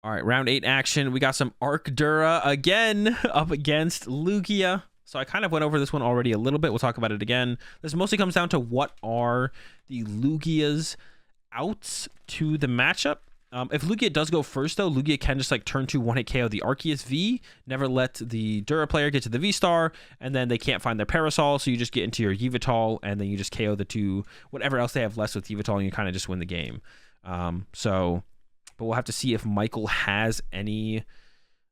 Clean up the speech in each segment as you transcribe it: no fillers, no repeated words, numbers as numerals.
All right, round 8 action. We got some Arcdura again up against Lugia. So I kind of went over this one already a little bit. We'll talk about it again. This mostly comes down to what are the Lugia's outs to the matchup. If Lugia does go first, though, Lugia can just like turn to one-hit KO the Arceus V, never let the Dura player get to the V-Star, and then they can't find their Parasol, so you just get into your Yveltal, and then you just KO the two, whatever else they have left with Yveltal, and you kind of just win the game. But we'll have to see if Michael has any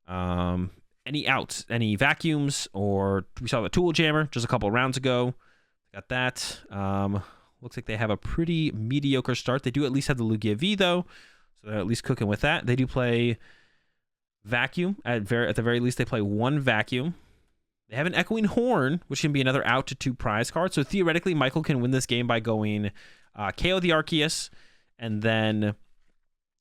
outs, any vacuums, or we saw the Tool Jammer just a couple of rounds ago. Got that. Looks like they have a pretty mediocre start. They do at least have the Lugia V, though, so they're at least cooking with that. They do play Vacuum. At the very least, they play one Vacuum. They have an Echoing Horn, which can be another out to 2 prize cards. So theoretically, Michael can win this game by going KO the Arceus, and then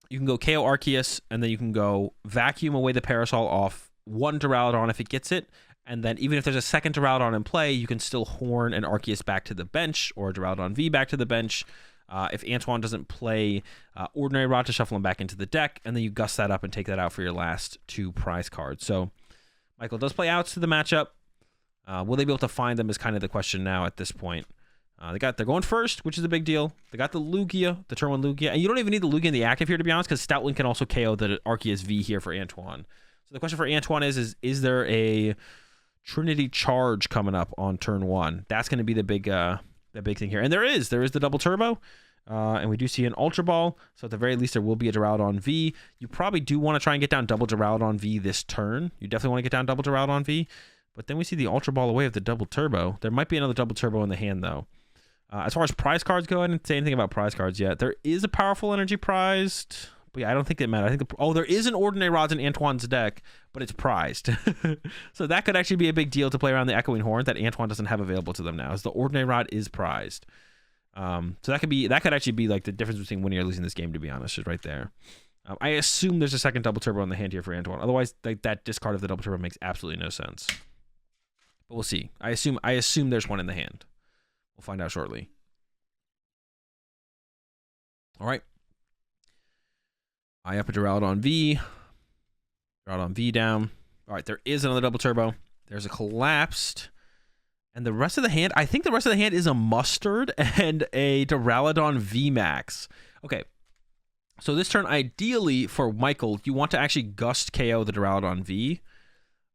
you can go KO Arceus, and then you can go Vacuum away the Parasol off one Duraludon if it gets it. And then even if there's a second Duraludon in play, you can still Horn an Arceus back to the bench, or Duraludon V back to the bench. If Antoine doesn't play Ordinary Rod, to shuffle him back into the deck, and then you gust that up and take that out for your last 2 prize cards. So Michael does play outs to the matchup. Will they be able to find them is kind of the question now at this point. They're going first, which is a big deal. They got the Lugia, the turn 1 Lugia. And you don't even need the Lugia in the active here, to be honest, because Stoutland can also KO the Arceus V here for Antoine. So the question for Antoine is there a Trinity Charge coming up on turn 1? That's going to be the big thing here. And there is the double turbo. And we do see an Ultra Ball. So at the very least, there will be a Duraludon V. You probably do want to try and get down double Duraludon V this turn. You definitely want to get down double Duraludon V. But then we see the Ultra Ball away of the double turbo. There might be another double turbo in the hand, though. As far as prize cards go, I didn't say anything about prize cards yet. There is a powerful energy prized, but yeah, I don't think it matters. I think there is an Ordinary Rods in Antoine's deck, but it's prized. So that could actually be a big deal to play around the Echoing Horn that Antoine doesn't have available to them now, as the Ordinary Rod is prized. So that could actually be like the difference between winning or losing this game, to be honest, is right there. I assume there's a second double turbo in the hand here for Antoine. Otherwise, like that discard of the double turbo makes absolutely no sense. But we'll see. I assume there's one in the hand. We'll find out shortly. All right. I up a Duraludon V. Duraludon V down. All right, there is another double turbo. There's a collapsed. And the rest of the hand, I think the rest of the hand is a Mustard and a Duraludon VMAX. Okay. So this turn, ideally for Michael, you want to actually gust KO the Duraludon V.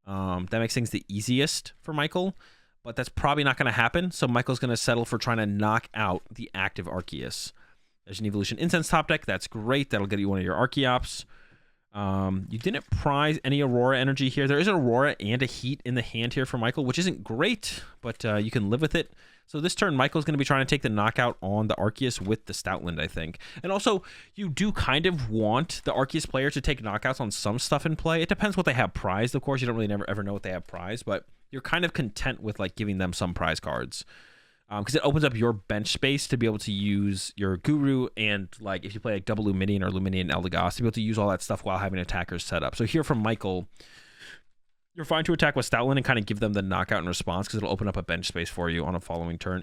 That makes things the easiest for Michael, but that's probably not going to happen. So Michael's going to settle for trying to knock out the active Arceus. There's an Evolution Incense top deck. That's great. That'll get you one of your Archeops. You didn't prize any Aurora energy here. There is an Aurora and a Heat in the hand here for Michael, which isn't great, but you can live with it. So this turn, Michael's going to be trying to take the knockout on the Arceus with the Stoutland, I think. And also, you do kind of want the Arceus player to take knockouts on some stuff in play. It depends what they have prized, of course. You don't really ever know what they have prized, but you're kind of content with like giving them some prize cards. Because it opens up your bench space to be able to use your Guru, and like if you play like double Luminion or Luminion Eldegoss, to be able to use all that stuff while having attackers set up. So here from Michael, you're fine to attack with Stoutland and kind of give them the knockout in response, because it'll open up a bench space for you on a following turn.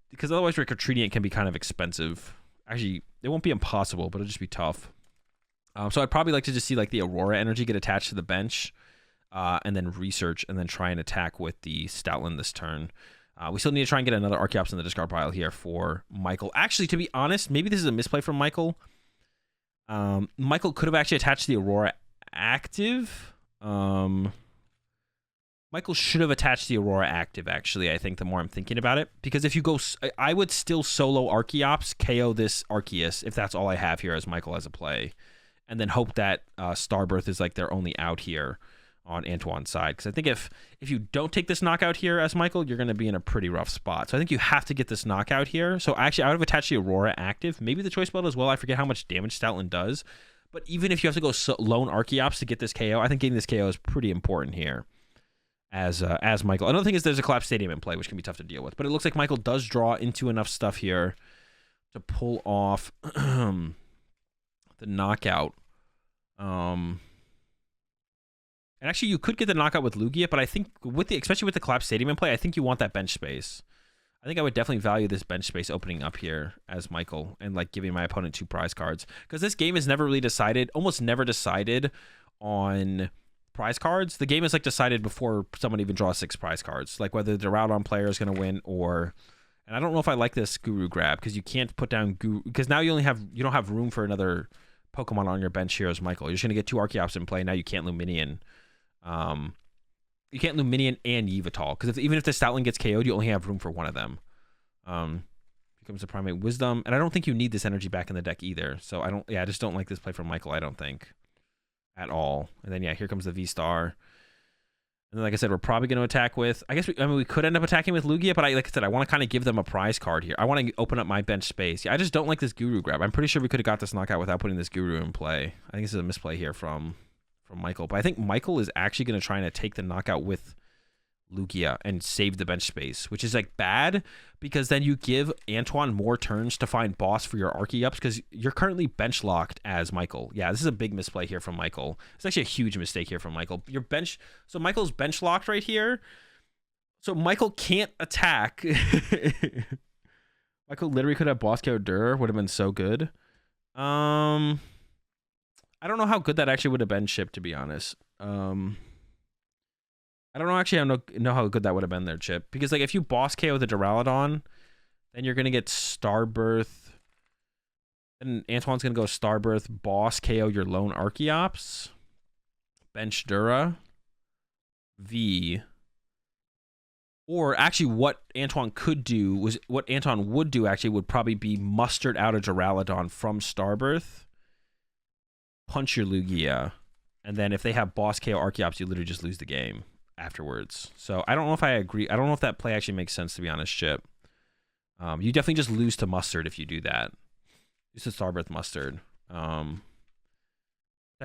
Because otherwise, retreating it can be kind of expensive. Actually, it won't be impossible, but it'll just be tough. So I'd probably like to just see like the Aurora energy get attached to the bench, and then research, and then try and attack with the Stoutland this turn. We still need to try and get another Archeops in the discard pile here for Michael. Actually, to be honest, maybe this is a misplay from Michael. Michael could have actually attached the Aurora active. Michael should have attached the Aurora active, actually, I think, the more I'm thinking about it. Because if you go... I would still solo Archeops, KO this Arceus, if that's all I have here as Michael as a play. And then hope that Starbirth is like their only out here on Antoine's side. Because I think if you don't take this knockout here as Michael, you're going to be in a pretty rough spot. So I think you have to get this knockout here. So actually, I would have attached the Aurora active. Maybe the Choice Belt as well. I forget how much damage Stoutland does. But even if you have to go lone Archeops to get this KO, I think getting this KO is pretty important here as Michael. Another thing is there's a Collapsed Stadium in play, which can be tough to deal with. But it looks like Michael does draw into enough stuff here to pull off the knockout. And actually, you could get the knockout with Lugia, but I think especially with the Collapsed Stadium in play, I think you want that bench space. I think I would definitely value this bench space opening up here as Michael and like giving my opponent 2 prize cards, because this game is never really decided, almost never decided on prize cards. The game is like decided before someone even draws 6 prize cards, like whether the Duraludon player is going to win or. And I don't know if I like this Guru grab, because you can't put down Guru, because now you don't have room for another Pokemon on your bench here as Michael. You're just going to get 2 Archeops in play. Now you can't Luminion. You can't Luminion and Yveltal, because even if the Stoutland gets KO'd, you only have room for one of them. Becomes a Primate Wisdom, and I don't think you need this energy back in the deck either. So I just don't like this play from Michael. I don't think at all. And then here comes the VSTAR. And then, like I said, we're probably going to attack with. We could end up attacking with Lugia, but like I said, I want to kind of give them a prize card here. I want to open up my bench space. I just don't like this Guru grab. I'm pretty sure we could have got this knockout without putting this Guru in play. I think this is a misplay here from Michael, but I think Michael is actually going to try and take the knockout with Lugia and save the bench space, which is like bad, because then you give Antoine more turns to find boss for your Archeops, because you're currently bench locked as Michael. Yeah, this is a big misplay here from Michael. It's actually a huge mistake here from Michael. So Michael's bench locked right here. So Michael can't attack. Michael literally could have boss KO Dur, would have been so good. I don't know how good that actually would have been, Chip, to be honest. I don't know actually know how good that would have been there, Chip. Because like if you boss KO the Duraludon, then you're gonna get Starbirth. And Antoine's gonna go Starbirth, boss KO your lone Archeops, bench Dura, V. Or actually what Antoine would do actually would probably be mustered out a Duraludon from Starbirth, punch your Lugia, and then if they have boss KO Archeops, you literally just lose the game afterwards. So I don't know if I agree. I don't know if that play actually makes sense, to be honest, Chip. You definitely just lose to Mustard if you do that. Use the Starbirth Mustard. Attacking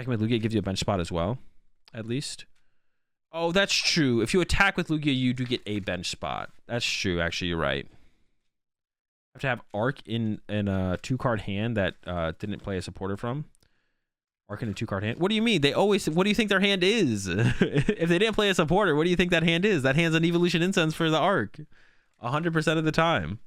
with Lugia gives you a bench spot as well, at least. Oh, that's true. If you attack with Lugia, you do get a bench spot. That's true. Actually, you're right. Have to have Arc in a 2-card hand that didn't play a supporter from. Arc in a 2-card hand. What do you mean? What do you think their hand is? If they didn't play a supporter, what do you think that hand is? That hand's an Evolution Incense for the Arc. 100% of the time.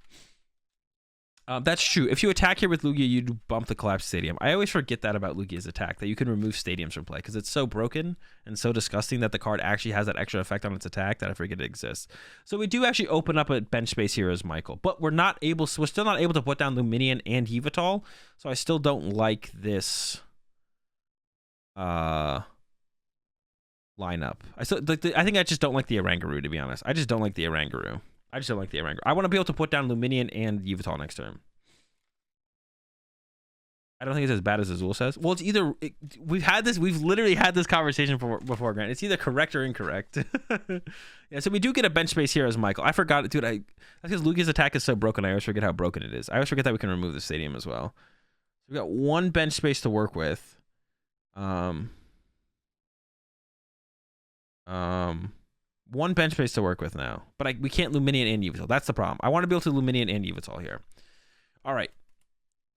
That's true. If you attack here with Lugia, you bump the Collapsed Stadium. I always forget that about Lugia's attack, that you can remove stadiums from play, because it's so broken and so disgusting that the card actually has that extra effect on its attack that I forget it exists. So we do actually open up a bench space here as Michael, but we're still not able to put down Luminion and Yveltal, so I still don't like this lineup. I think I just don't like the Oranguru, to be honest. I just don't like the Oranguru. I want to be able to put down Luminion and Yveltal next turn. I don't think it's as bad as Azul says. Well, it's either we've literally had this conversation before, Grant. It's either correct or incorrect. Yeah, so we do get a bench space here as Michael. I forgot it, dude. That's because Lugia's attack is so broken. I always forget how broken it is. I always forget that we can remove the stadium as well. So we got one bench space to work with. One bench space to work with now, but we can't Luminion and Yveltal. That's the problem. I want to be able to Luminion and Yveltal here. All right,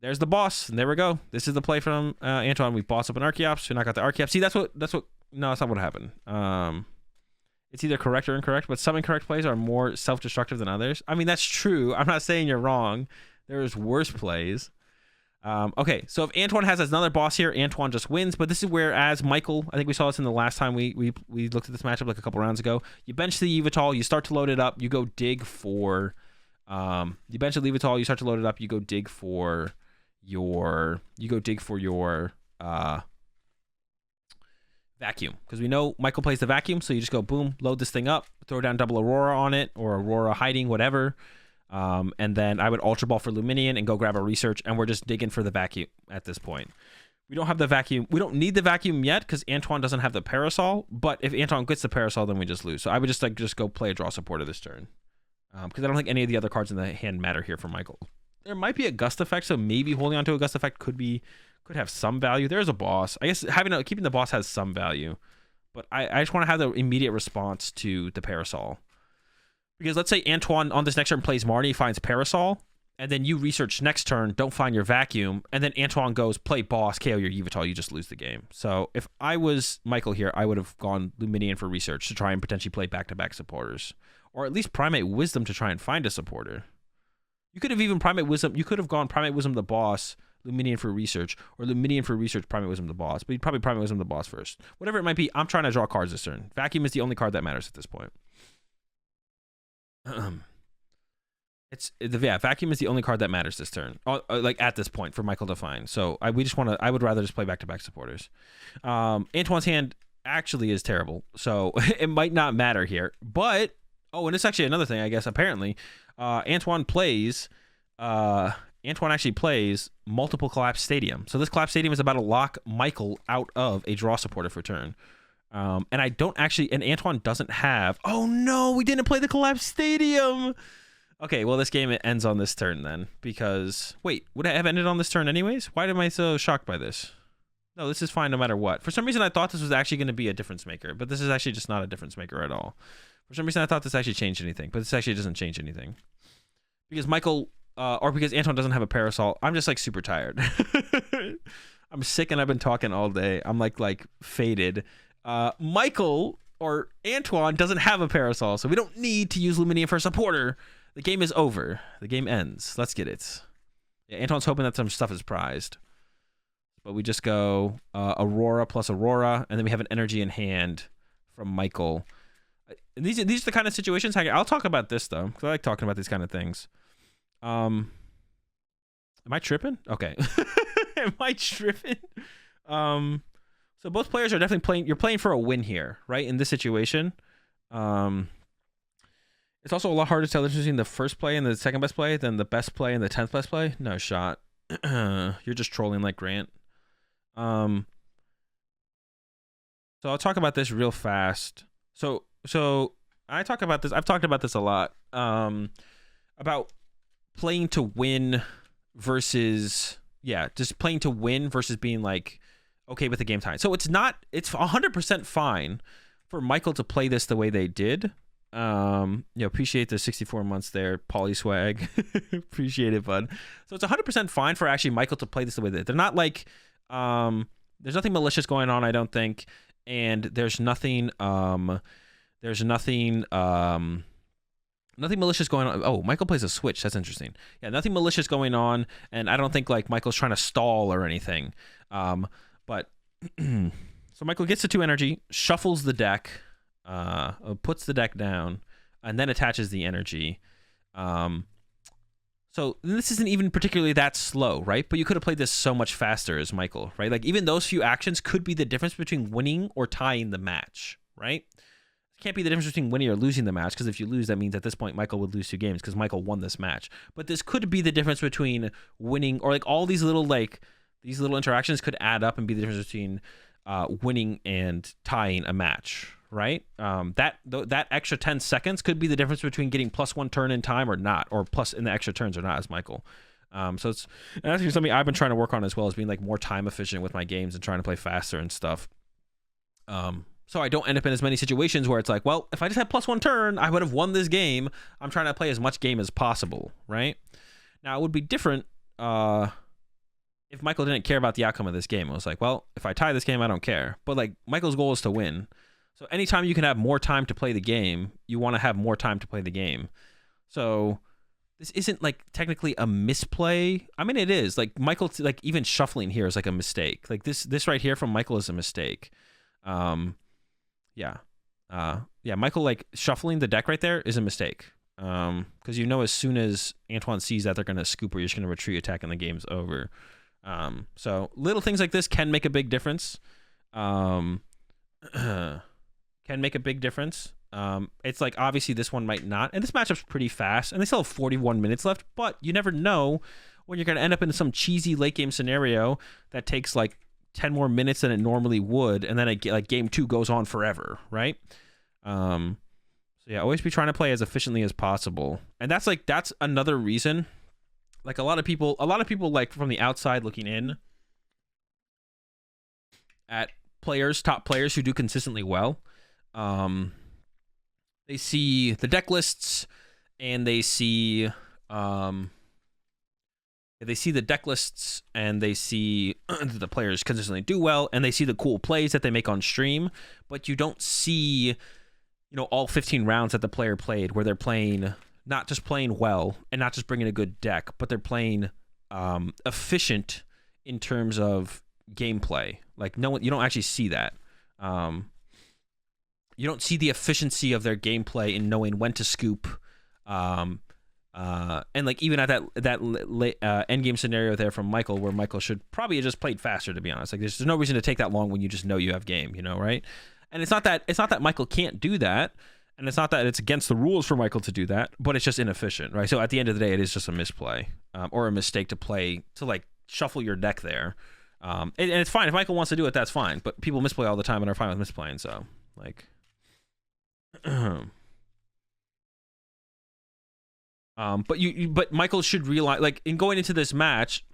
there's the boss, and there we go. This is the play from Antoine. We boss up an Archeops. We knock out the Archeops. See, that's what. No, that's not what happened. It's either correct or incorrect, but some incorrect plays are more self-destructive than others. I mean, that's true. I'm not saying you're wrong. There's worse plays. Okay, so if Antoine has another boss here, Antoine just wins. But this is where, as Michael, I think we saw this in the last time we looked at this matchup like a couple rounds ago. You bench the Yveltal, you start to load it up, you go dig for. You bench the Yveltal, you start to load it up, you go dig for your. Vacuum, because we know Michael plays the vacuum, so you just go boom, load this thing up, throw down double Aurora on it, or Aurora hiding, whatever. And then I would Ultra Ball for Luminion and go grab a research, and we're just digging for the vacuum at this point. We don't have the vacuum. We don't need the vacuum yet because Antoine doesn't have the Parasol, but if Antoine gets the Parasol, then we just lose. So I would just go play a draw supporter this turn, because I don't think any of the other cards in the hand matter here for Michael. There might be a Gust Effect, so maybe holding on to a Gust Effect could have some value. There's a boss. I guess keeping the boss has some value, but I just want to have the immediate response to the Parasol. Because let's say Antoine on this next turn plays Marnie, finds Parasol, and then you research next turn, don't find your vacuum, and then Antoine goes play boss, KO your Yveltal, you just lose the game. So if I was Michael here, I would have gone Luminian for research to try and potentially play back-to-back supporters, or at least Primate Wisdom to try and find a supporter. You could have even Primate Wisdom. You could have gone Primate Wisdom the boss, Luminian for research, or Luminian for research, Primate Wisdom the boss. But you'd probably Primate Wisdom the boss first. Whatever it might be, I'm trying to draw cards this turn. Vacuum is the only card that matters at this point. Vacuum is the only card that matters this turn. Like at this point for Michael to find. So I would rather just play back-to-back supporters. Antoine's hand actually is terrible, so it might not matter here. But and it's actually another thing, I guess. Apparently, Antoine actually plays multiple Collapse Stadium. So this Collapse Stadium is about to lock Michael out of a draw supporter for turn. And Antoine doesn't have. Oh no, we didn't play the Collapse Stadium. Okay, well, this game it ends on this turn then, because wait, would it have ended on this turn anyways? Why am I so shocked by this? No, this is fine no matter what. For some reason, I thought this was actually going to be a difference maker, but this is actually just not a difference maker at all. For some reason, I thought this actually changed anything, but this actually doesn't change anything. Because Michael, or because Antoine doesn't have a Parasol, I'm just like super tired. I'm sick and I've been talking all day. I'm like faded. Michael or Antoine doesn't have a Parasol, so we don't need to use Luminian for a supporter. The game is over. The game ends. Let's get it. Yeah, Antoine's hoping that some stuff is prized. But we just go Aurora plus Aurora, and then we have an energy in hand from Michael. And these are the kind of situations. I'll talk about this, though, because I like talking about these kind of things. Am I tripping? Okay. Am I tripping? So both players are definitely playing. You're playing for a win here, right? In this situation. It's also a lot harder to tell between the first play and the second best play than the best play and the 10th best play. No shot. You're just trolling like Grant. So I'll talk about this real fast. So I talk about this. I've talked about this a lot. About playing to win versus just playing to win versus being like okay with the game time. So it's 100% fine for Michael to play this the way they did. Appreciate the 64 months there, Poly Swag. Appreciate it, bud. So it's 100% fine for actually Michael to play this the way they're not like there's nothing malicious going on, I don't think, and there's nothing nothing malicious going on. Oh, Michael plays a switch. That's interesting. Yeah, nothing malicious going on, and I don't think like Michael's trying to stall or anything. But so Michael gets the 2 energy, shuffles the deck, puts the deck down, and then attaches the energy. So this isn't even particularly that slow, right? But you could have played this so much faster as Michael, right? Like even those few actions could be the difference between winning or tying the match, right? It can't be the difference between winning or losing the match, because if you lose, that means at this point Michael would lose 2 games because Michael won this match. But this could be the difference between winning, or like all these little interactions could add up and be the difference between winning and tying a match, right? That extra 10 seconds could be the difference between getting +1 turn in time or not, or plus in the extra turns or not as Michael. So that's something I've been trying to work on as well, as being like more time efficient with my games and trying to play faster and stuff. So I don't end up in as many situations where it's like, well, if I just had +1 turn, I would have won this game. I'm trying to play as much game as possible, right? Now it would be different if Michael didn't care about the outcome of this game. It was like, well, if I tie this game, I don't care. But like Michael's goal is to win. So anytime you can have more time to play the game, you want to have more time to play the game. So this isn't like technically a misplay. I mean, it is. Like Michael, like even shuffling here is like a mistake. Like this right here from Michael is a mistake. Michael like shuffling the deck right there is a mistake. Because as soon as Antoine sees that, they're gonna scoop, or you're just gonna retreat attack and the game's over. So little things like this can make a big difference. Can make a big difference. It's like obviously this one might not, and this matchup's pretty fast, and they still have 41 minutes left, but you never know when you're going to end up in some cheesy late game scenario that takes like 10 more minutes than it normally would, and then like game 2 goes on forever, right? So yeah, always be trying to play as efficiently as possible. And that's another reason, like a lot of people like from the outside looking in at top players who do consistently well, they see the deck lists and they see They see the deck lists and they see that the players consistently do well, and they see the cool plays that they make on stream, but you don't see, all 15 rounds that the player played where they're playing, not just playing well and not just bringing a good deck, but they're playing efficient in terms of gameplay. Like you don't actually see that. You don't see the efficiency of their gameplay in knowing when to scoop. And like even at that end game scenario there from Michael, where Michael should probably have just played faster, to be honest. Like there's no reason to take that long when you just know you have game, right? And it's not that Michael can't do that, and it's not that it's against the rules for Michael to do that, but it's just inefficient, right? So at the end of the day, it is just a misplay or a mistake to like shuffle your deck there. And it's fine if Michael wants to do it, that's fine. But people misplay all the time and are fine with misplaying, so like. But Michael should realize, like, in going into this match,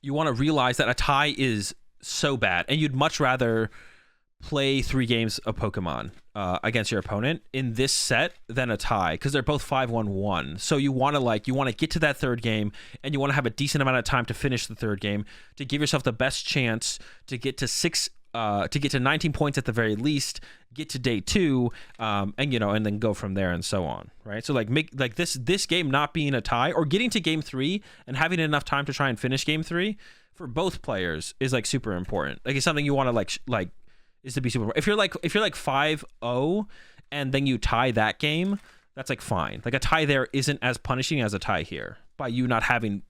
you want to realize that a tie is so bad, and you'd much rather play 3 games of Pokemon against your opponent in this set than a tie, because they're both 5-1-1. So you want to get to that third game, and you want to have a decent amount of time to finish the third game to give yourself the best chance to get to 19 points at the very least, get to day 2, and then go from there and so on, right? So make this game not being a tie or getting to game 3 and having enough time to try and finish game 3 for both players is like super important. Like it's something you want to like is to be super. If you're like 5-0 and then you tie that game, that's like fine. Like a tie there isn't as punishing as a tie here by you not having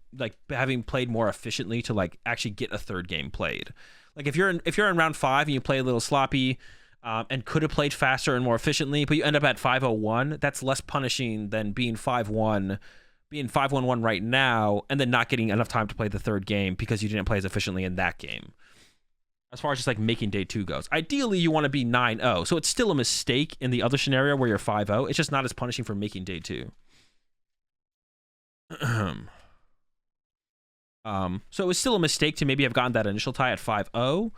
played more efficiently to like actually get a third game played. Like if you're in round 5 and you play a little sloppy and could have played faster and more efficiently, but you end up at 5-0-1, that's less punishing than being 5-1 right now and then not getting enough time to play the third game because you didn't play as efficiently in that game. As far as just like making day 2 goes, ideally you want to be 9-0, so it's still a mistake in the other scenario where you're 5-0. It's just not as punishing for making day 2. So it was still a mistake to maybe have gotten that initial tie at 5-0,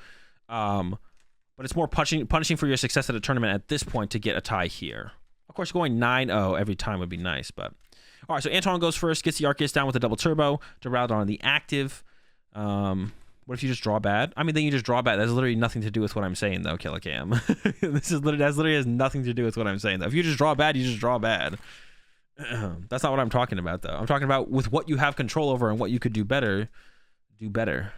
but it's more punishing for your success at a tournament at this point to get a tie here. Of course, going 9-0 every time would be nice, but all right. So Antoine goes first, gets the Arceus down with a double turbo. Duraludon on the active. What if you just draw bad? I mean, then you just draw bad. That's literally nothing to do with what I'm saying, though, Killicam. That literally has nothing to do with what I'm saying, though. If you just draw bad, you just draw bad. That's not what I'm talking about, though. I'm talking about with what you have control over and what you could do better. Do better.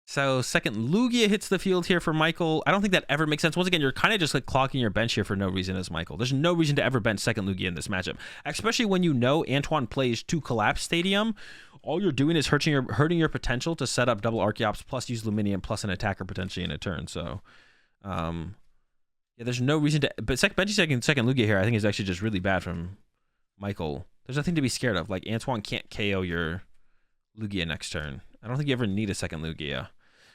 So second Lugia hits the field here for Michael. I don't think that ever makes sense. Once again, you're kind of just like clogging your bench here for no reason as Michael. There's no reason to ever bench second Lugia in this matchup, especially when you know Antoine plays 2 Collapse Stadium. All you're doing is hurting your potential to set up double Archeops plus use Luminium plus an attacker potentially in a turn. So yeah, there's no reason to. But benching second Lugia here, I think is actually just really bad from Michael. There's nothing to be scared of. Like Antoine can't KO your Lugia next turn. I don't think you ever need a second Lugia.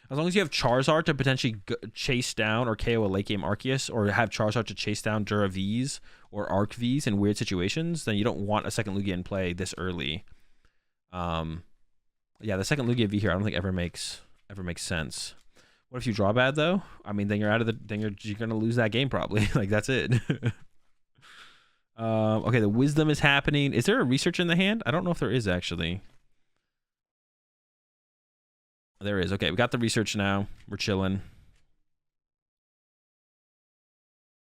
As long as you have Charizard to potentially chase down or KO a late game Arceus, or have Charizard to chase down Dura Vs or Arc Vs in weird situations, then you don't want a second Lugia in play this early. Yeah, the second Lugia V here I don't think ever makes sense. What if you draw bad though? I mean, then you're gonna lose that game probably. Like that's it. Okay, the Wisdom is happening. Is there a research in the hand? I don't know if there is actually. There is. Okay, we got the research now. We're chilling.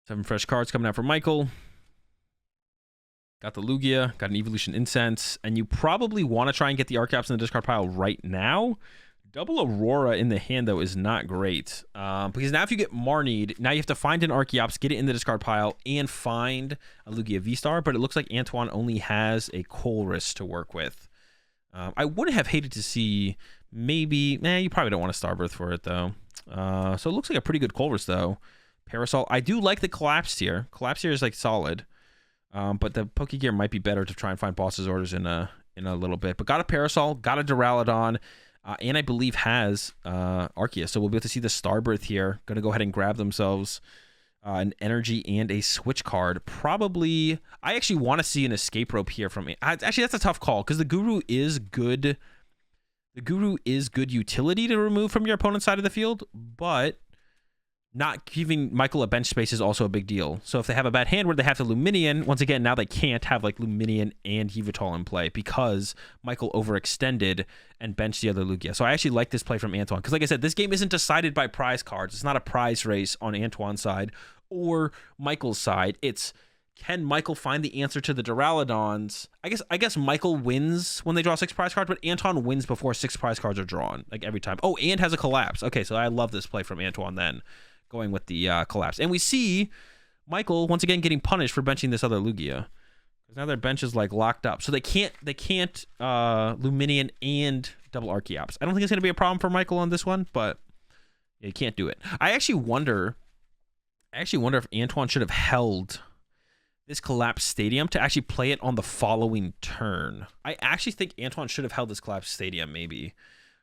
7 fresh cards coming out for Michael. Got the Lugia. Got an Evolution Incense. And you probably want to try and get the Archeops in the discard pile right now. Double Aurora in the hand, though, is not great. Because now if you get Marnied, now you have to find an Archeops, get it in the discard pile, and find a Lugia V-Star. But it looks like Antoine only has a Colress to work with. I would have hated to see... Maybe, you probably don't want a Starbirth for it, though. So it looks like a pretty good Colress, though. Parasol. I do like the Collapse here. Collapse here is, like, solid. But the Pokegear might be better to try and find Boss's Orders in a little bit. But got a Parasol, got a Duraludon, and I believe has Arceus. So we'll be able to see the Starbirth here. Going to go ahead and grab themselves an Energy and a Switch card. Probably, I actually want to see an Escape Rope here from me. Actually, that's a tough call, because the Guru is good... The Guru is good utility to remove from your opponent's side of the field, but not giving Michael a bench space is also a big deal. So if they have a bad hand where they have to Luminion, once again, now they can't have like Luminion and Yveltal in play because Michael overextended and benched the other Lugia. So I actually like this play from Antoine because, like I said, this game isn't decided by prize cards. It's not a prize race on Antoine's side or Michael's side. It's, can Michael find the answer to the Duraludons? I guess Michael wins when they draw 6 prize cards, but Antoine wins before 6 prize cards are drawn, like every time. Oh, and has a collapse. Okay, so I love this play from Antoine then, going with the collapse. And we see Michael once again getting punished for benching this other Lugia. Because now their bench is like locked up. So they can't Luminion and double Archeops. I don't think it's gonna be a problem for Michael on this one, but yeah, you can't do it. I actually wonder if Antoine should have held this collapsed stadium to actually play it on the following turn. I actually think Antoine should have held this collapsed stadium maybe.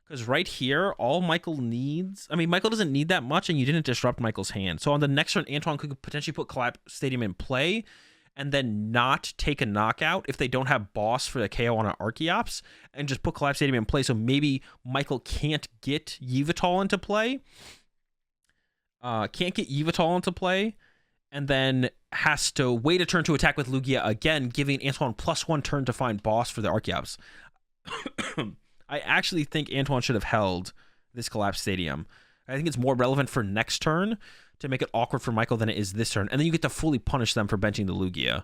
Because right here, all Michael needs... I mean, Michael doesn't need that much, and you didn't disrupt Michael's hand. So on the next turn, Antoine could potentially put collapsed stadium in play and then not take a knockout if they don't have boss for the KO on an Archeops and just put collapsed stadium in play. So maybe Michael can't get Yveltal into play. And then has to wait a turn to attack with Lugia again, giving Antoine +1 turn to find boss for the Archeops. I actually think Antoine should have held this collapsed stadium. I think it's more relevant for next turn to make it awkward for Michael than it is this turn. And then you get to fully punish them for benching the Lugia.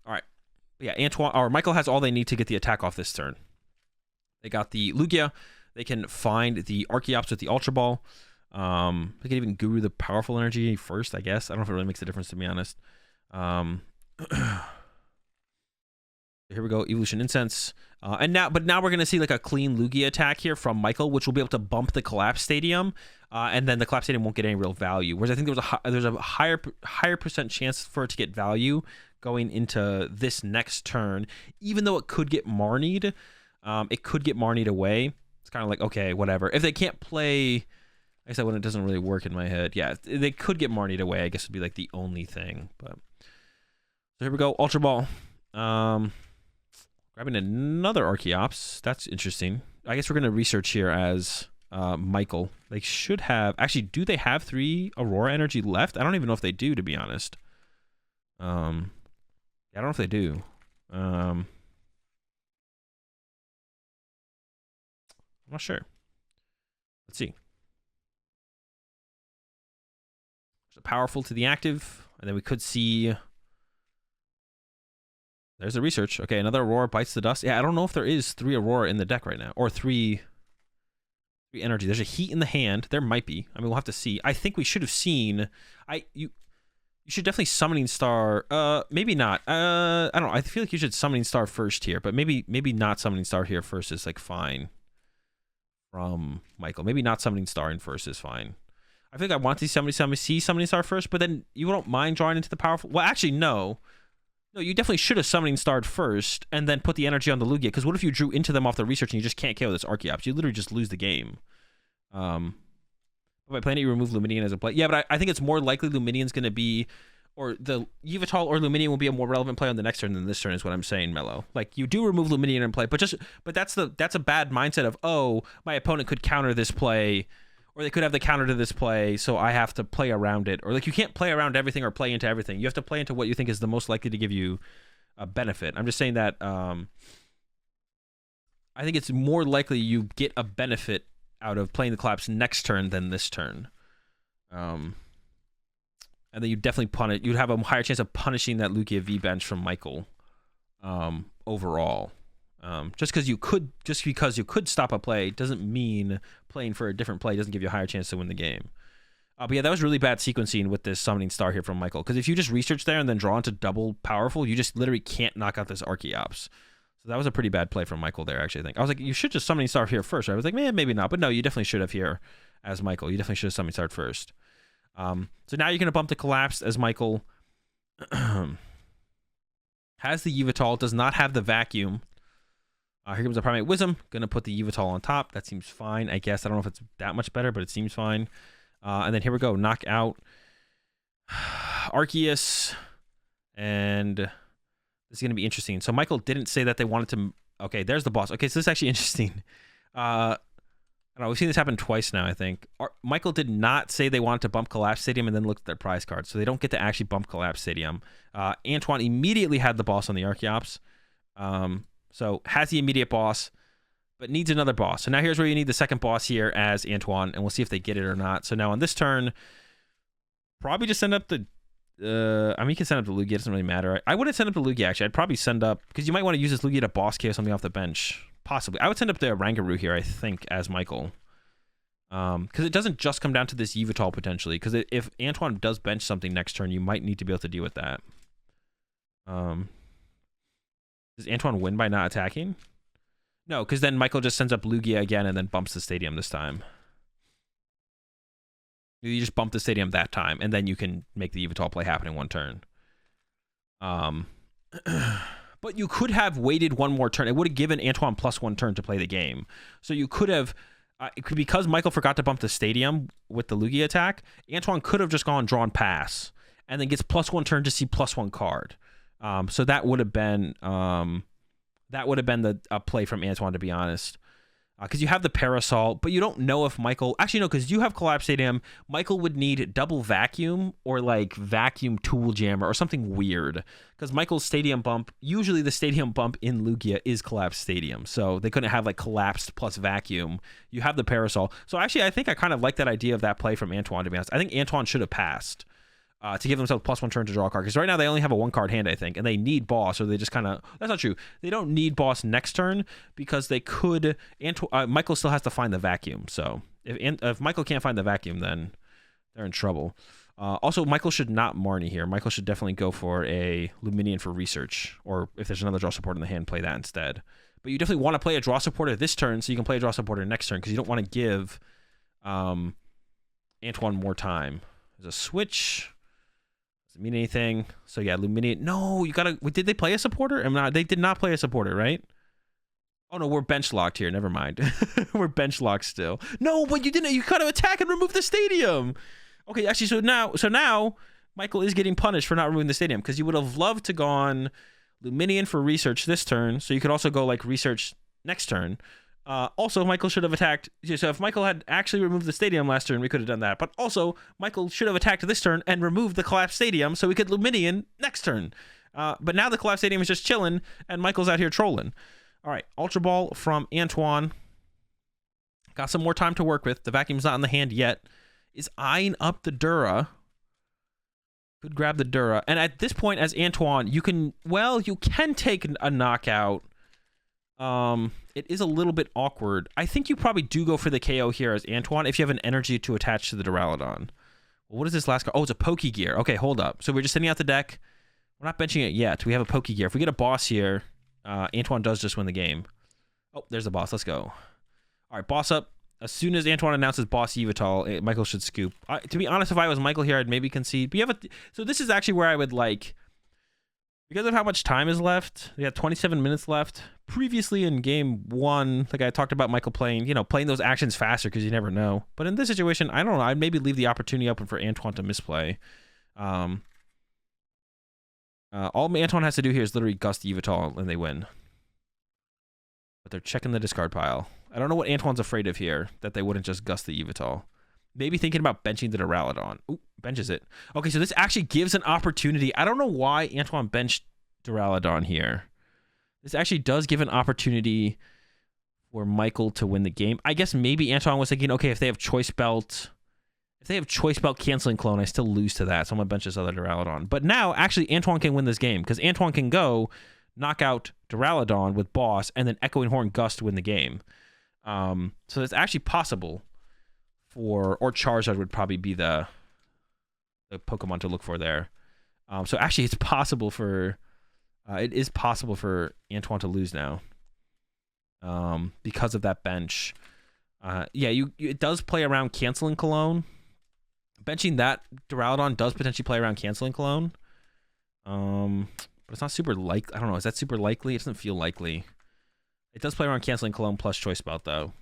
All right. Yeah, Michael has all they need to get the attack off this turn. They got the Lugia. They can find the Archeops with the Ultra Ball. They can even Guru the powerful energy first, I guess. I don't know if it really makes a difference, to be honest. Here we go, Evolution Incense. But now we're going to see like a clean Lugia attack here from Michael, which will be able to bump the Collapse Stadium, and then the Collapse Stadium won't get any real value. Whereas I think there's a higher percent chance for it to get value going into this next turn, even though it could get Marnied. It could get Marnied away. It's kind of like, okay, whatever. If they can't play... I said when it doesn't really work in my head. Yeah, they could get Marnied away. I guess would be like the only thing. But so here we go, Ultra Ball. Grabbing another Archeops. That's interesting. I guess we're gonna research here as Michael. They should have actually. Do they have 3 Aurora energy left? I don't even know if they do, to be honest. I don't know if they do. I'm not sure. Let's see. Powerful to the active, and then we could see there's the research. Okay, another Aurora bites the dust. Yeah, I don't know if there is 3 Aurora in the deck right now, or 3 energy. There's a heat in the hand. There might be. I mean, we'll have to see. I think we should have seen. You should definitely Summoning Star. Maybe not. I don't know. I feel like you should Summoning Star first here, but maybe not Summoning Star here first is like fine. From Michael, maybe not Summoning Star in first is fine. I think I want to see Summoning Star first, but then you don't mind drawing into the powerful... Well, actually, no. No, you definitely should have Summoning Starred first and then put the energy on the Lugia, because what if you drew into them off the research and you just can't KO this Archeops? You literally just lose the game. By playing it, you remove Luminion as a play. Yeah, but I think it's more likely Luminion's going to be... Or the Yveltal or Luminion will be a more relevant play on the next turn than this turn is what I'm saying, Mello. Like, you do remove Luminion in play, but that's a bad mindset of, oh, my opponent could counter this play... Or they could have the counter to this play, so I have to play around it. Or like you can't play around everything or play into everything. You have to play into what you think is the most likely to give you a benefit. I'm just saying that I think it's more likely you get a benefit out of playing the collapse next turn than this turn. And then you definitely you'd have a higher chance of punishing that Lugia V bench from Michael overall. Just because you could stop a play doesn't mean playing for a different play doesn't give you a higher chance to win the game. But yeah, that was really bad sequencing with this Summoning Star here from Michael. Because if you just research there and then draw into double powerful, you just literally can't knock out this Archeops. So that was a pretty bad play from Michael there, actually, I think. I was like, you should just Summoning Star here first. Right? I was like, man, maybe not. But no, you definitely should have here as Michael. You definitely should have Summoning Starred first. So now you're going to bump the Collapse as Michael. Has the Yveltal, does not have the Vacuum. Here comes the Primate Wisdom. Going to put the Yveltal on top. That seems fine, I guess. I don't know if it's that much better, but it seems fine. And then here we go. Knock out Arceus. And this is going to be interesting. So Michael didn't say that they wanted to... Okay, there's the boss. Okay, so this is actually interesting. I I don't know, we've seen this happen twice now, I think. Michael did not say they wanted to bump Collapse Stadium and then looked at their prize card, so they don't get to actually bump Collapse Stadium. Antoine immediately had the boss on the Archeops. So has the immediate boss, but needs another boss. So now here's where you need the second boss here as Antoine, and we'll see if they get it or not. So now on this turn, probably just send up the... I mean, you can send up the Lugia. It doesn't really matter. I wouldn't send up the Lugia, actually. I'd probably send up... Because you might want to use this Lugia to boss KO something off the bench. Possibly. I would send up the Rangaroo here, I think, as Michael. Because it doesn't just come down to this Yveltal, potentially. Because if Antoine does bench something next turn, you might need to be able to deal with that. Does Antoine win by not attacking? No, because then Michael just sends up Lugia again and then bumps the stadium this time. You just bump the stadium that time, and then you can make the Yveltal play happen in one turn. But you could have waited one more turn. It would have given Antoine +1 turn to play the game. So you could have, because Michael forgot to bump the stadium with the Lugia attack, Antoine could have just gone drawn pass, and then gets +1 turn to see +1 card. So that would have been the play from Antoine, to be honest. Because you have the Parasol, but you don't know if Michael... Actually, no, because you have Collapse Stadium. Michael would need double Vacuum or, like, Vacuum Tool Jammer or something weird. Because Michael's Stadium Bump... Usually the Stadium Bump in Lugia is Collapse Stadium. So they couldn't have, like, Collapsed plus Vacuum. You have the Parasol. So actually, I think I kind of like that idea of that play from Antoine, to be honest. I think Antoine should have passed. To give themselves +1 turn to draw a card. Because right now they only have a 1-card hand, I think. And they need boss, or they just kind of... That's not true. They don't need boss next turn because they could... Michael still has to find the vacuum. So if Michael can't find the vacuum, then they're in trouble. Also, Michael should not Marnie here. Michael should definitely go for a Luminion for research. Or if there's another draw support in the hand, play that instead. But you definitely want to play a draw supporter this turn so you can play a draw supporter next turn because you don't want to give Antoine more time. There's a switch... Doesn't mean anything. So yeah, Luminion. No, you gotta... Did they play a supporter? They did not play a supporter, right? Oh no, we're bench locked here. Never mind. We're bench locked still. No, but you didn't. You gotta attack and remove the stadium. Okay, actually, so now Michael is getting punished for not removing the stadium because you would have loved to gone Luminion for research this turn, so you could also go like research next turn. Also, Michael should have attacked... So if Michael had actually removed the stadium last turn, we could have done that. But also, Michael should have attacked this turn and removed the Collapse Stadium so we could Luminion next turn. But now the Collapse Stadium is just chilling, and Michael's out here trolling. All right, Ultra Ball from Antoine. Got some more time to work with. The vacuum's not in the hand yet. Is eyeing up the Dura. Could grab the Dura. And at this point, as Antoine, you can take a knockout. It is a little bit awkward. I think you probably do go for the KO here as Antoine if you have an energy to attach to the Duraludon. Well, what is this last card? Oh, it's a Pokegear. Okay, hold up. So we're just sending out the deck. We're not benching it yet. We have a Pokegear. If we get a boss here, Antoine does just win the game. Oh, there's the boss. Let's go. All right, boss up. As soon as Antoine announces boss Yveltal, Michael should scoop. To be honest, if I was Michael here, I'd maybe concede. But so this is actually where I would like... Because of how much time is left, we have 27 minutes left. Previously in game 1, like I talked about Michael playing those actions faster because you never know. But in this situation, I don't know. I'd maybe leave the opportunity open for Antoine to misplay. All Antoine has to do here is literally gust Yveltal and they win. But they're checking the discard pile. I don't know what Antoine's afraid of here, that they wouldn't just gust the Yveltal. Maybe thinking about benching the Duraludon. Ooh, benches it. Okay, so this actually gives an opportunity. I don't know why Antoine benched Duraludon here. This actually does give an opportunity for Michael to win the game. I guess maybe Antoine was thinking, okay, if they have Choice Belt canceling clone, I still lose to that, so I'm going to bench this other Duraludon. But now, actually, Antoine can win this game, because Antoine can go knock out Duraludon with boss, and then Echoing Horn Gust to win the game. So it's actually possible or Charizard would probably be the Pokemon to look for there. So actually, it's possible for... it is possible for Antoine to lose now. Because of that bench. It does play around canceling Cologne. Benching that Duraludon does potentially play around canceling Cologne. But it's not super likely. I don't know. Is that super likely? It doesn't feel likely. It does play around canceling Cologne plus Choice Belt, though.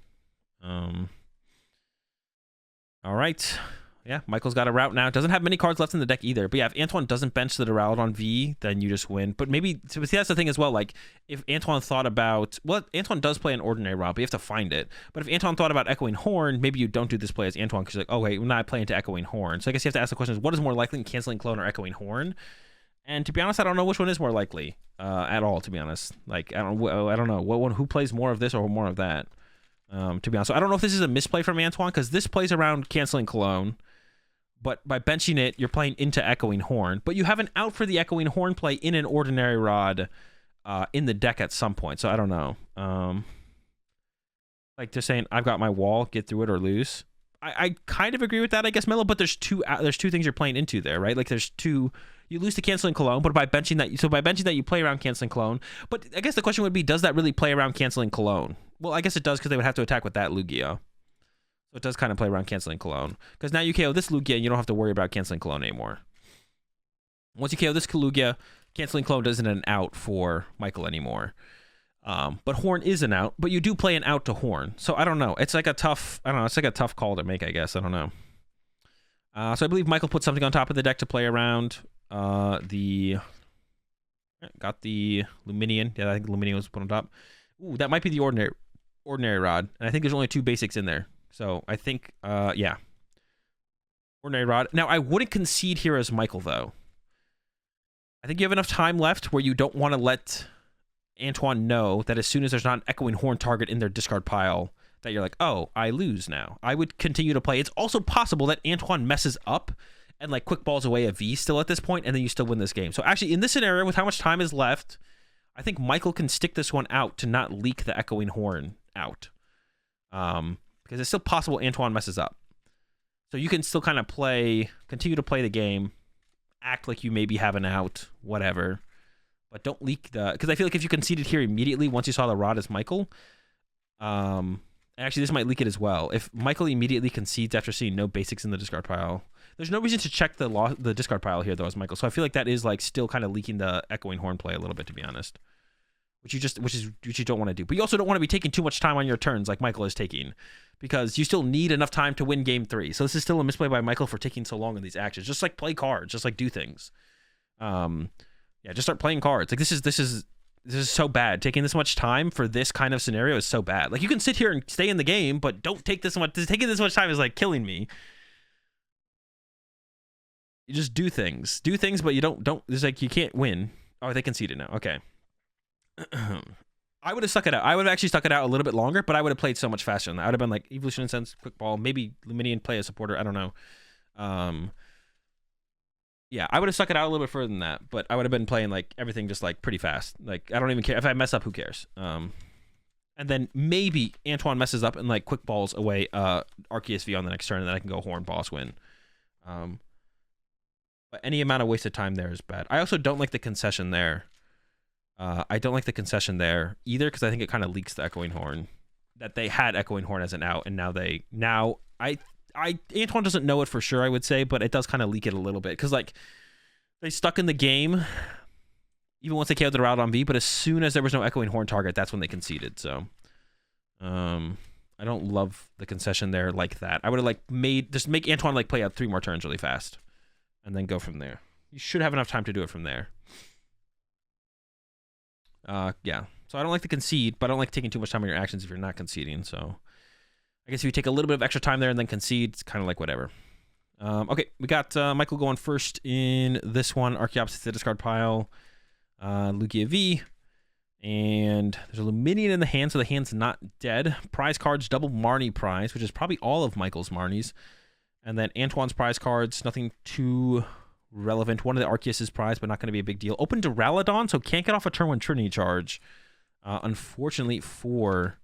All right. yeah, Michael's got a route now. Doesn't have many cards left in the deck either. But yeah, if Antoine doesn't bench the Duraludon V, then you just win. But maybe, so see, that's the thing as well. Like, if Antoine thought about, well, Antoine does play an ordinary route, but you have to find it. But if Antoine thought about Echoing Horn, maybe you don't do this play as Antoine because you're like, oh, wait, we're not playing to Echoing Horn. So I guess you have to ask the question, what is more likely, Canceling Clone or Echoing Horn? And to be honest, I don't know which one is more likely at all, to be honest. Like, I don't know. What one, who plays more of this or more of that? To be honest. So I don't know if this is a misplay from Antoine because this plays around Canceling Clone. But by benching it, you're playing into Echoing Horn. But you have an out for the Echoing Horn play in an Ordinary Rod in the deck at some point. So I don't know. Like just saying, I've got my wall, get through it or lose. I kind of agree with that, I guess, Mello. But there's two things you're playing into there, right? Like there's two. You lose to Canceling Clone, but by benching that, you play around Canceling Clone. But I guess the question would be, does that really play around Canceling Clone? Well, I guess it does because they would have to attack with that Lugia. So it does kind of play around Canceling Clone. Because now you KO this Lugia and you don't have to worry about Canceling Clone anymore. Once you KO this Lugia, Canceling Clone isn't an out for Michael anymore. But Horn is an out, but you do play an out to Horn. So I don't know. It's like a tough call to make, I guess. I don't know. So I believe Michael put something on top of the deck to play around. Got the Luminion. Yeah, I think Luminion was put on top. Ooh, that might be the ordinary rod. And I think there's only 2 basics in there. So I think, yeah. Ordinary Rod. Now, I wouldn't concede here as Michael, though. I think you have enough time left where you don't want to let Antoine know that as soon as there's not an Echoing Horn target in their discard pile, that you're like, oh, I lose now. I would continue to play. It's also possible that Antoine messes up and like quick balls away a V still at this point, and then you still win this game. So actually, in this scenario, with how much time is left, I think Michael can stick this one out to not leak the Echoing Horn out. Because it's still possible Antoine messes up. So you can still kind of continue to play the game, act like you maybe have an out, whatever. But don't leak because I feel like if you conceded here immediately once you saw the rod as Michael, actually this might leak it as well. If Michael immediately concedes after seeing no basics in the discard pile, there's no reason to check the discard pile here though as Michael. So I feel like that is like still kind of leaking the Echoing Horn play a little bit, to be honest. Which you don't want to do. But you also don't want to be taking too much time on your turns like Michael is taking, because you still need enough time to win game 3. So this is still a misplay by Michael for taking so long in these actions. Just like play cards, just like do things. Yeah, just start playing cards. Like this is so bad. Taking this much time for this kind of scenario is so bad. Like you can sit here and stay in the game, but don't take this much. Taking this much time is like killing me. You just do things, but you don't. It's like you can't win. Oh, they conceded now. Okay. I would have stuck it out. I would have actually stuck it out a little bit longer, but I would have played so much faster than that. I would have been like Evolution Incense, Quick Ball, maybe Luminion, play a supporter. I don't know. Yeah, I would have stuck it out a little bit further than that, but I would have been playing like everything just like pretty fast. Like I don't even care if I mess up. Who cares? And then maybe Antoine messes up and like quick balls away Arceus V on the next turn, and then I can go Horn boss win. But any amount of wasted time there is bad. I also don't like the concession there. I don't like the concession there either because I think it kind of leaks the Echoing Horn. That they had Echoing Horn as an out, and now Antoine doesn't know it for sure, I would say, but it does kind of leak it a little bit because like they stuck in the game even once they KO'd the Duraludon V, but as soon as there was no Echoing Horn target, that's when they conceded. So I don't love the concession there like that. I would have like make Antoine like play out 3 more turns really fast and then go from there. You should have enough time to do it from there. Yeah. So I don't like to concede, but I don't like taking too much time on your actions if you're not conceding. So I guess if you take a little bit of extra time there and then concede, it's kind of like whatever. Okay, we got Michael going first in this one. Archeops to the discard pile. Lugia V. And there's a Luminion in the hand, so the hand's not dead. Prize cards, double Marnie prize, which is probably all of Michael's Marnies. And then Antoine's prize cards, nothing too relevant. One of the Arceus' prize, but not going to be a big deal. Open Duraludon, so can't get off a turn 1 Trinity charge. Unfortunately for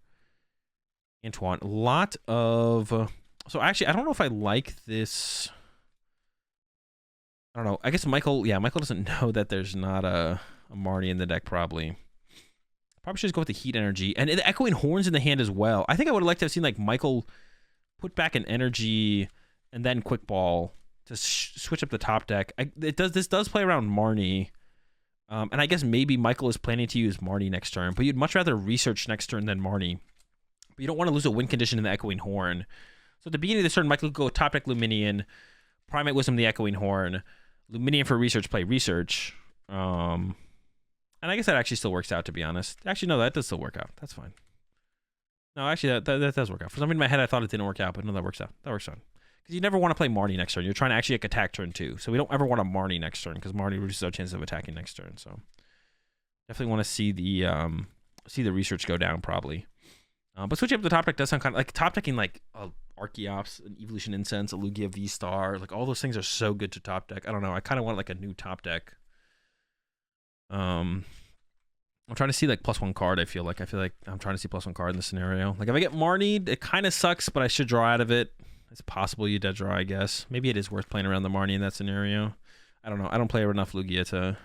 Antoine. A lot of... So actually, I don't know if I like this... I don't know. I guess Michael... Yeah, Michael doesn't know that there's not a Marnie in the deck, probably. Probably should just go with the Heat Energy. And the Echoing Horns in the hand as well. I think I would have liked to have seen like Michael put back an Energy and then Quick Ball to switch up the top deck. This does play around Marnie. And I guess maybe Michael is planning to use Marnie next turn, but you'd much rather research next turn than Marnie. But you don't want to lose a win condition in the Echoing Horn. So at the beginning of this turn, Michael could go top deck Luminion, Primate Wisdom, the Echoing Horn, Luminium for research, play research. And I guess that actually still works out, to be honest. Actually, no, that does still work out. That's fine. No, actually, that does work out. For some reason in my head, I thought it didn't work out, but no, that works out. That works fine. Because you never want to play Marnie next turn. You're trying to actually like, attack turn 2. So we don't ever want a Marnie next turn, because Marnie reduces our chances of attacking next turn. So definitely want to see the research go down, probably. But switching up the top deck does sound kind of like top decking like Archeops, an Evolution Incense, a Lugia VSTAR. Like all those things are so good to top deck. I don't know. I kind of want like a new top deck. I'm trying to see like +1 card. I feel like I'm trying to see +1 card in this scenario. Like if I get Marnie, it kind of sucks, but I should draw out of it. It's possible you dead draw, I guess. Maybe it is worth playing around the Marnie in that scenario. I don't know. I don't play enough Lugia to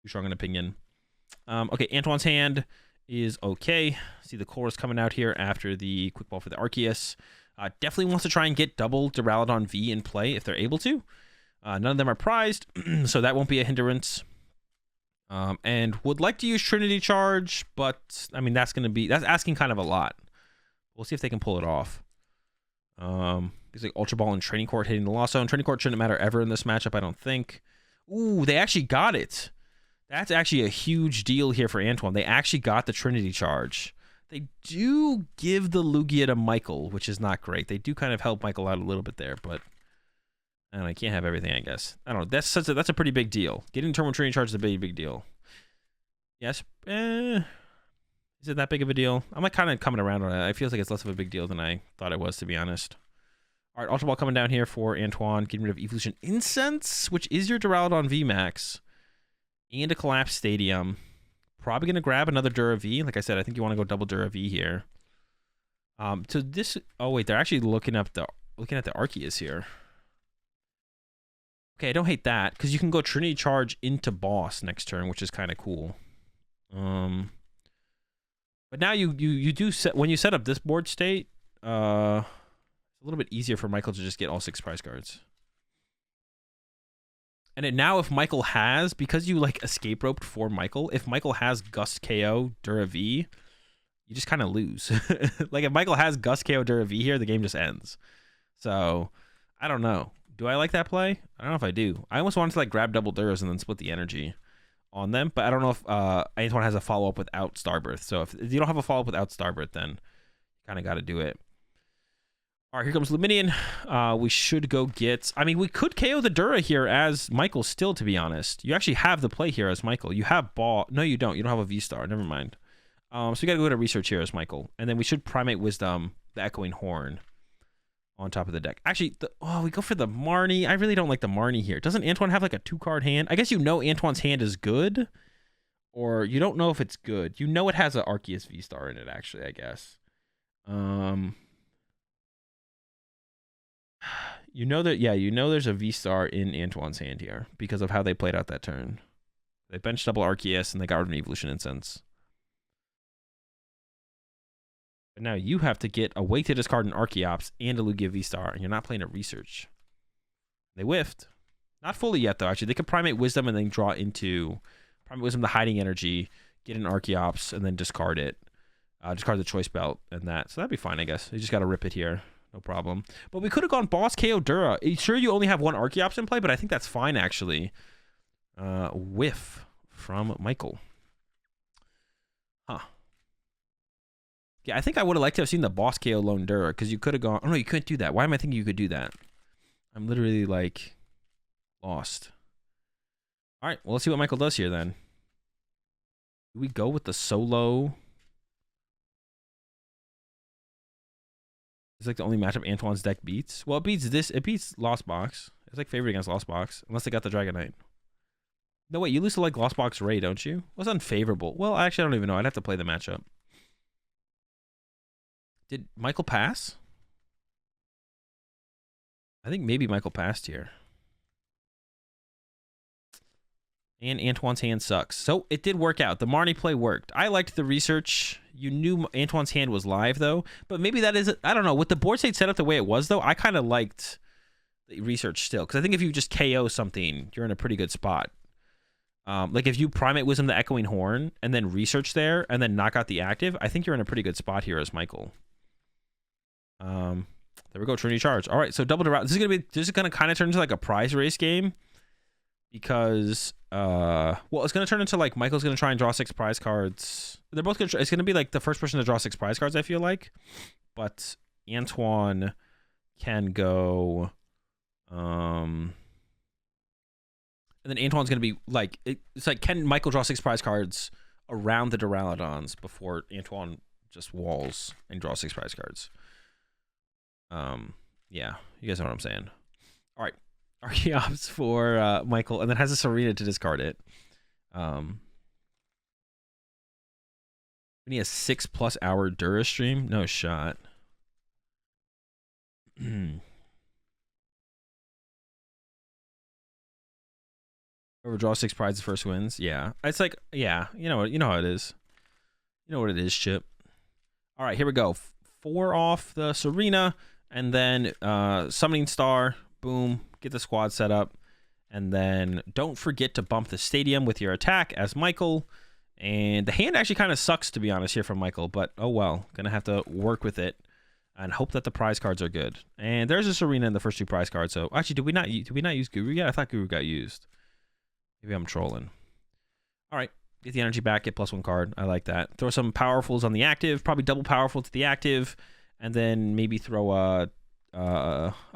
too strong an opinion. Okay, Antoine's hand is okay. See the chorus coming out here after the quick ball for the Arceus. Definitely wants to try and get double Duraludon V in play if they're able to. None of them are prized, so that won't be a hindrance. And would like to use Trinity Charge, but I mean that's asking kind of a lot. We'll see if they can pull it off. It's like Ultra Ball and Training Court hitting the Lost Zone. Training Court shouldn't matter ever in this matchup, I don't think. Ooh, they actually got it. That's actually a huge deal here for Antoine. They actually got the Trinity Charge. They do give the Lugia to Michael, which is not great. They do kind of help Michael out a little bit there, but I don't know, I can't have everything, I guess. I don't know. That's a pretty big deal. Getting Turbo Trinity Charge is a big deal. Yes. Is it that big of a deal? I'm like kind of coming around on it. It feels like it's less of a big deal than I thought it was, to be honest. All right, Ultra Ball coming down here for Antoine, getting rid of Evolution Incense, which is your Duraludon VMAX, and a Collapse Stadium. Probably going to grab another Dura V. Like I said, I think you want to go double Dura V here. So this... Oh, wait, they're actually looking at the Arceus here. Okay, I don't hate that, because you can go Trinity Charge into boss next turn, which is kind of cool. But now you do set... When you set up this board state, it's a little bit easier for Michael to just get all 6 prize cards. And now if Michael has, because you like escape roped for Michael, if Michael has Gust KO Dura V, you just kind of lose. Like if Michael has Gust KO Dura V here, the game just ends. So I don't know. Do I like that play? I don't know if I do. I almost wanted to like grab double Duras and then split the energy on them, but I don't know if Antoine has a follow-up without Starbirth. So if you don't have a follow-up without Starbirth, then you kind of got to do it. All right, here comes Luminion. We should go get... I mean, we could KO the Dura here as Michael still, to be honest. You actually have the play here as Michael. You have ball... No, you don't. You don't have a V-Star. Never mind. So you got to go to research here as Michael. And then we should Primate Wisdom, the Echoing Horn, on top of the deck. Actually, we go for the Marnie. I really don't like the Marnie here. Doesn't Antoine have like a 2-card hand? I guess you know Antoine's hand is good. Or you don't know if it's good. You know it has an Arceus V-Star in it, actually, I guess. You know that, yeah, you know there's a V-Star in Antoine's hand here because of how they played out that turn. They benched double Arceus and they got rid of an Evolution Incense. But now you have to get a way to discard an Archeops and a Lugia V-Star, and you're not playing a Research. They whiffed. Not fully yet, though, actually. They could Primate Wisdom and then draw into Primate Wisdom, the Hiding Energy, get an Archeops, and then discard it. Discard the Choice Belt and that. So that'd be fine, I guess. You just got to rip it here. No problem. But we could have gone Boss KO Dura. Sure, you only have one Archeops in play, but I think that's fine, actually. Whiff from Michael. Huh. Yeah, I think I would have liked to have seen the Boss KO Lone Dura, because you could have gone... Oh, no, you couldn't do that. Why am I thinking you could do that? I'm literally, like, lost. All right, well, let's see what Michael does here, then. Do we go with the solo... It's like the only matchup Antoine's deck beats. Well, it beats this. It beats Lost Box. It's like favorite against Lost Box, unless they got the Dragonite. No, wait, you lose to like Lost Box Ray, don't you? What's unfavorable? Well, actually, I don't even know. I'd have to play the matchup. Did Michael pass? I think maybe Michael passed here. And Antoine's hand sucks. So it did work out. The Marnie play worked. I liked the Research. You knew Antoine's hand was live, though. But maybe that is... I don't know. With the board state set up the way it was, though, I kind of liked the Research still. Because I think if you just KO something, you're in a pretty good spot. Like if you Primate Wisdom the Echoing Horn and then Research there and then knock out the active, I think you're in a pretty good spot here as Michael. There we go, Trinity Charge. All right, so double Duraludon. This is gonna kind of turn into like a prize race game because well, it's gonna turn into like Michael's gonna try and draw 6 prize cards. They're both gonna. It's gonna be like the first person to draw 6 prize cards. I feel like, but Antoine can go. And then Antoine's gonna be like it's like can Michael draw 6 prize cards around the Duraludons before Antoine just walls and draw 6 prize cards. Yeah, you guys know what I'm saying. All right, Archeops for Michael, and then has a Serena to discard it. When he has 6+ hour Dura stream, no shot. Whoever draws 6 prizes first wins. Yeah, it's like yeah, you know how it is. You know what it is, Chip. All right, here we go. 4 off the Serena. And then Summoning Star, boom, get the squad set up. And then don't forget to bump the stadium with your attack as Michael. And the hand actually kind of sucks, to be honest, here from Michael. But oh well, gonna have to work with it and hope that the prize cards are good. And there's a Serena in the first 2 prize cards. So actually, did we not use Guru yet? I thought Guru got used. Maybe I'm trolling. All right, get the energy back, get +1 card. I like that. Throw some powerfuls on the active, probably double powerful to the active. And then maybe throw a,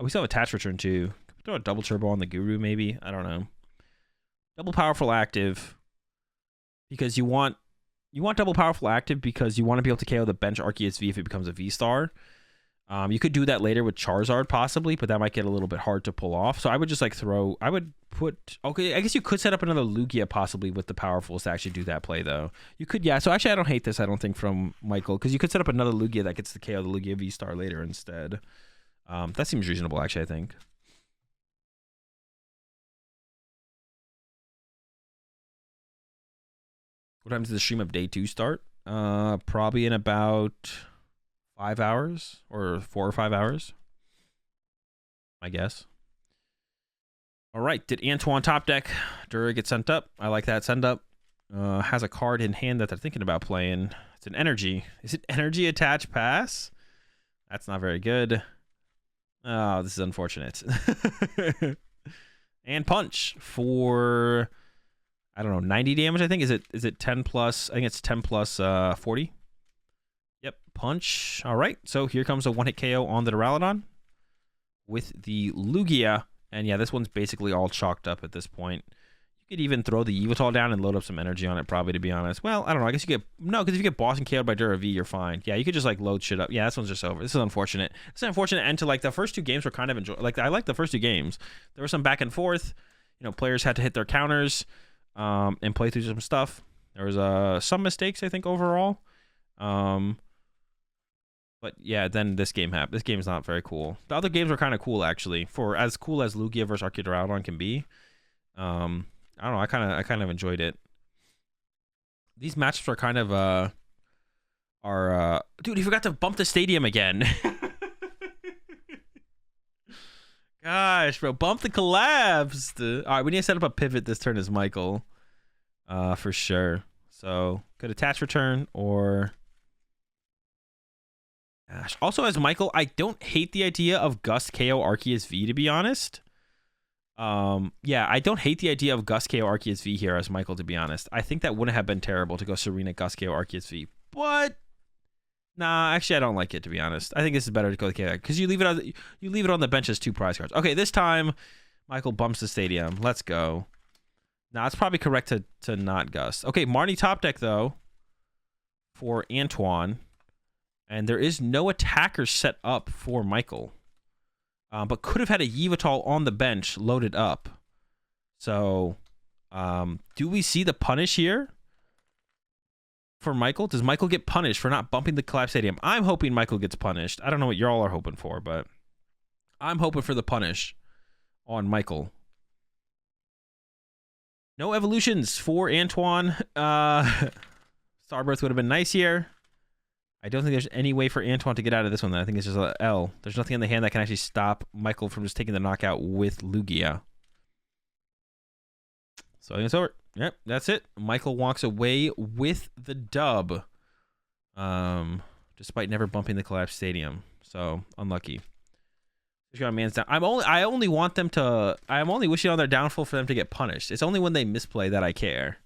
we still have attach return too. Throw a double turbo on the Guru maybe. I don't know. Double powerful active because you want double powerful active because you want to be able to KO the bench Arceus V if it becomes a VSTAR. You could do that later with Charizard possibly, but that might get a little bit hard to pull off. So I would just like okay, I guess you could set up another Lugia possibly with the powerfuls to actually do that play though. You could, yeah. So actually I don't hate this, I don't think, from Michael, because you could set up another Lugia that gets the KO the Lugia V-Star later instead. That seems reasonable actually, I think. What time does the stream of day 2 start? Probably in about 5 hours or 4 or 5 hours, I guess. All right, did Antoine top deck? Dura get sent up. I like that send up. Has a card in hand that they're thinking about playing. It's an energy. Is it energy attach pass? That's not very good. Oh, this is unfortunate. And punch for, I don't know, 90 damage, I think. Is it 10 plus? I think it's 10 plus 40. Yep, punch. All right, so here comes a 1-hit KO on the Duraludon with the Lugia. And yeah, this one's basically all chalked up at this point. You could even throw the Yveltal down and load up some energy on it, probably, to be honest. Well, I don't know. I guess you get... No, because if you get Boss and KO'd by Dura V, you're fine. Yeah, you could just, like, load shit up. Yeah, this one's just over. This is unfortunate. It's an unfortunate end to, like, the first 2 games were kind of enjoy. Like, I liked the first 2 games. There was some back and forth. You know, players had to hit their counters and play through some stuff. There was some mistakes, I think, overall. But yeah, then this game happened. This game is not very cool. The other games were kind of cool, actually. For as cool as Lugia versus Duraludon can be. I don't know. I kind of enjoyed it. These matchups are kind of dude, he forgot to bump the stadium again. Gosh, bro, bump the collabs. All right, we need to set up a pivot this turn as Michael, for sure. So could attach return or. Gosh. Also, as Michael, I don't hate the idea of Gust KO Arceus V, to be honest. Yeah, I don't hate the idea of Gust KO Arceus V here as Michael, to be honest. I think that wouldn't have been terrible to go Serena Gust KO Arceus V. But nah, actually I don't like it, to be honest. I think this is better to go KO because you leave it on the bench as 2 prize cards. Okay, this time Michael bumps the stadium. Let's go. Nah, it's probably correct to not Gust. Okay, Marnie top deck though for Antoine. And there is no attacker set up for Michael. But could have had a Yveltal on the bench loaded up. So, do we see the punish here for Michael? Does Michael get punished for not bumping the collapse stadium? I'm hoping Michael gets punished. I don't know what y'all are hoping for, but I'm hoping for the punish on Michael. No evolutions for Antoine. Starbirth would have been nice here. I don't think there's any way for Antoine to get out of this one. I think it's just an L. There's nothing in the hand that can actually stop Michael from just taking the knockout with Lugia. So I think it's over. Yep, that's it. Michael walks away with the dub. Despite never bumping the collapsed stadium. So, unlucky. Man's down. I only want them to. I'm only wishing on their downfall for them to get punished. It's only when they misplay that I care.